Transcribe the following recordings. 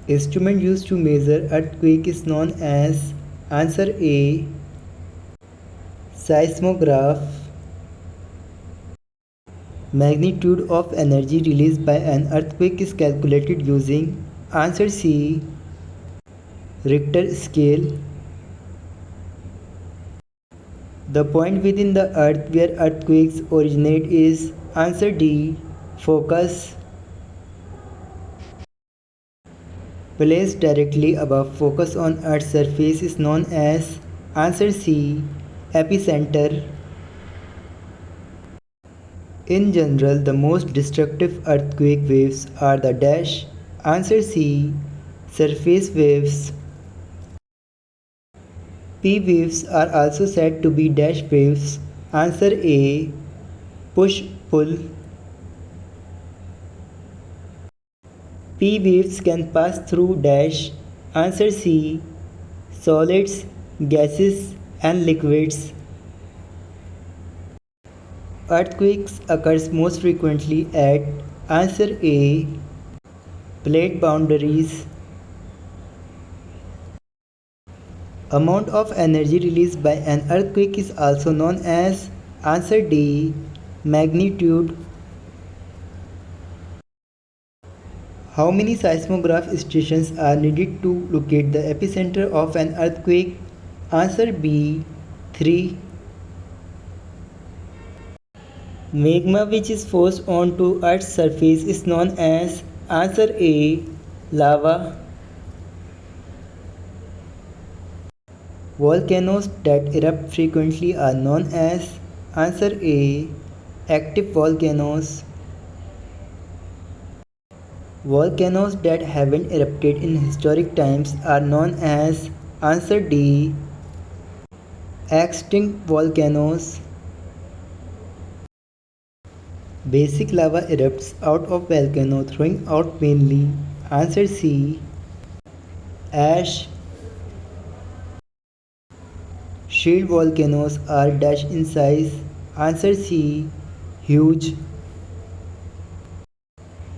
Instrument used to measure earthquake is known as answer A. Seismograph. Magnitude of energy released by an earthquake is calculated using answer C. Richter scale. The point within the earth where earthquakes originate is answer D. Focus. Placed directly above focus on earth's surface is known as answer C. Epicenter. In general, the most destructive earthquake waves are the dash. Answer C. Surface waves. P waves are also said to be dash waves. Answer A. Push-pull. P waves can pass through dash. Answer C. Solids, gases and liquids. Earthquakes occurs most frequently at answer A. Plate boundaries. Amount of energy released by an earthquake is also known as answer D. Magnitude. How many seismograph stations are needed to locate the epicenter of an earthquake? Answer B. 3. Magma which is forced onto Earth's surface is known as answer A. Lava. Volcanoes that erupt frequently are known as answer A. Active volcanoes. Volcanoes that haven't erupted in historic times are known as answer D. Extinct volcanoes. Basic lava erupts out of volcano throwing out mainly answer C. Ash. Shield volcanoes are dash in size. Answer C. Huge.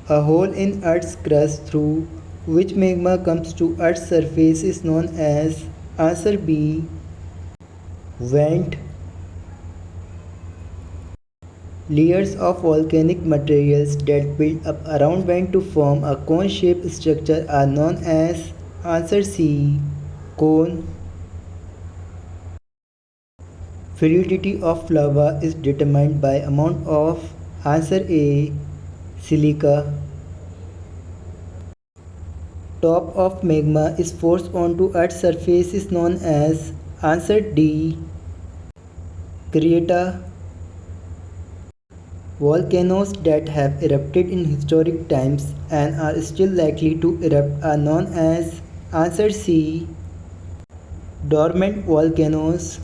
A hole in Earth's crust through which magma comes to Earth's surface is known as answer B. Vent. Layers of volcanic materials that build up around vent to form a cone-shaped structure are known as answer C. Cone. Fluidity of lava is determined by amount of answer A. Silica. Top of magma is forced onto Earth's surface is known as answer D. Crater. Volcanoes that have erupted in historic times and are still likely to erupt are known as answer C. Dormant volcanoes.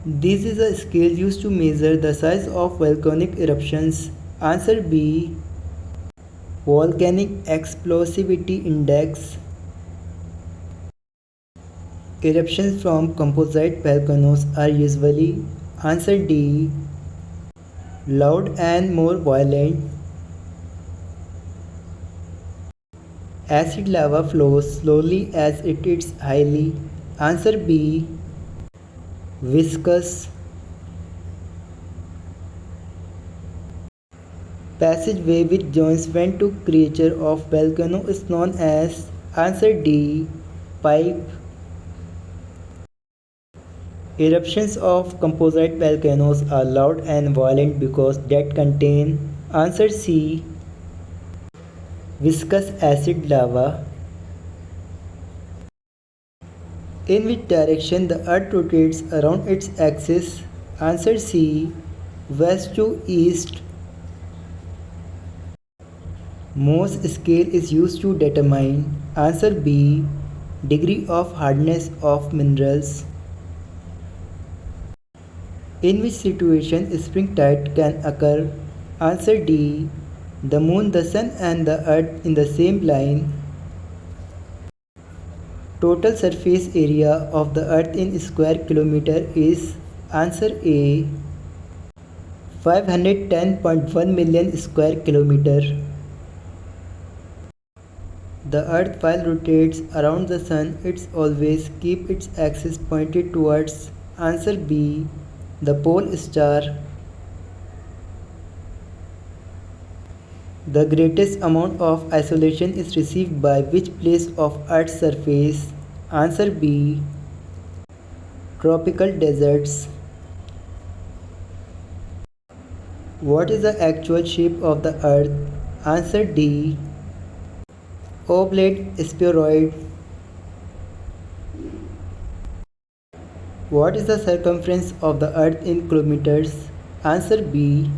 This is a scale used to measure the size of volcanic eruptions. Answer B. Volcanic explosivity index. Eruptions from composite volcanoes are usually answer D. Loud and more violent. Acid lava flows slowly as it is highly. Answer B. Viscous. Passageway which joins vent to crater of volcano is known as answer D. Pipe. Eruptions of composite volcanoes are loud and violent because that contain answer C. Viscous acid lava. In which direction the earth rotates around its axis? Answer C. West to east. Mohs scale is used to determine answer B. Degree of hardness of minerals. In which situation spring tide can occur? Answer D. The moon, the sun and the earth in the same line. Total surface area of the earth in square kilometer is answer A. 510.1 million square kilometer. The earth while rotates around the sun, it's always keep its axis pointed towards answer B, the pole star. The greatest amount of isolation is received by which place of earth's surface? Answer B, tropical deserts. What is the actual shape of the earth? Answer D, oblate spheroid. What is the circumference of the earth in kilometers? Answer B,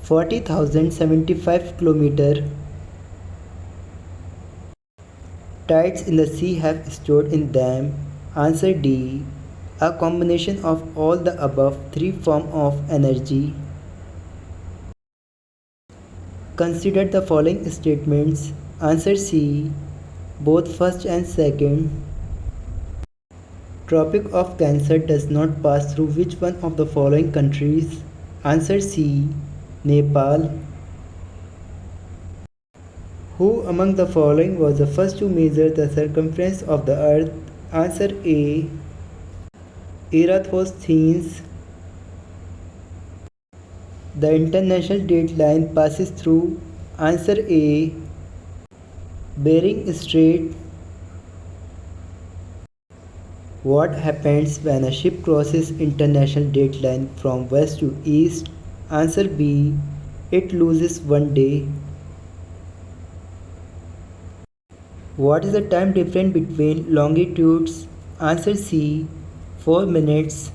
40,075 km. Tides in the sea have stored in them. Answer D, a combination of all the above three forms of energy. Consider the following statements. Answer C, both first and second. Tropic of Cancer does not pass through which one of the following countries? Answer C, Nepal. Who among the following was the first to measure the circumference of the earth? Answer A, Eratosthenes. The international date line passes through. Answer A, Bering Strait. What happens when a ship crosses international date line from west to east? Answer B, it loses 1 day. What is the time difference between longitudes? Answer C, 4 minutes.